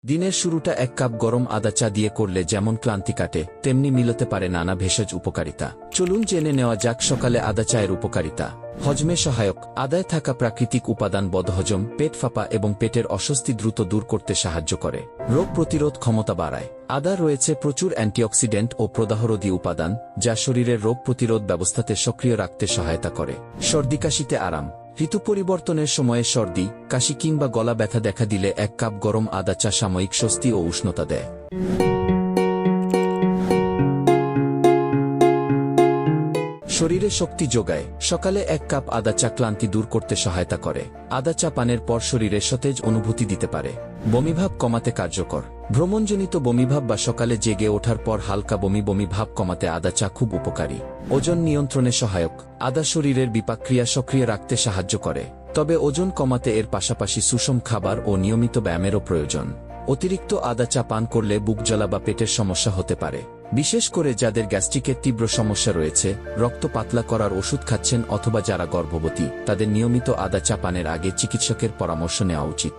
দিনের শুরুটা 1 কাপ গরম আদা চা দিয়ে করলে যেমন ক্লান্তি কাটে, তেমনি মিলতে পারে নানা ভেষজ উপকারিতা। চলুন জেনে নেওয়া যাক সকালে আদা চায়ের উপকারিতা। হজমে সহায়ক। আদায় থাকা প্রাকৃতিক উপাদান বদহজম, পেট ফাঁপা এবং পেটের অস্বস্তি দ্রুত দূর করতে সাহায্য করে। রোগ প্রতিরোধ ক্ষমতা বাড়ায়। আদা রয়েছে প্রচুর অ্যান্টিঅক্সিডেন্ট ও প্রদাহরোধী উপাদান, যা শরীরের রোগ প্রতিরোধ ব্যবস্থাতে সক্রিয় রাখতে সহায়তা করে। সর্দি কাশিতে আরাম। ঋতু পরিবর্তনের সময়ে সর্দি, কাশি কিংবা গলা ব্যথা দেখা দিলে 1 কাপ গরম আদা চা সাময়িক স্বস্তি ও উষ্ণতা দেয়। শরীরে শক্তি যোগায়। সকালে 1 কাপ আদা চা ক্লান্তি দূর করতে সহায়তা করে। আদা চা পানের পর শরীরে সতেজ অনুভূতি দিতে পারে। বমিভাব কমাতে কার্যকর। ভ্রমণজনিত বমিভাব বা সকালে জেগে ওঠার পর হালকা বমি ভাব কমাতে আদা চা খুব উপকারী। ওজন নিয়ন্ত্রণে সহায়ক। আদা শরীরের বিপাকক্রিয়া সক্রিয় রাখতে সাহায্য করে। তবে ওজন কমাতে এর পাশাপাশি সুষম খাবার ও নিয়মিত ব্যায়ামেরও প্রয়োজন। অতিরিক্ত আদা চা পান করলে বুক জ্বালা বা পেটের সমস্যা হতে পারে। বিশেষ করে যাদের গ্যাস্ট্রিকের তীব্র সমস্যা রয়েছে, রক্ত পাতলা করার ওষুধ খাচ্ছেন অথবা যারা গর্ভবতী, তাদের নিয়মিত আদা চা পানের আগে চিকিৎসকের পরামর্শ নেওয়া উচিত।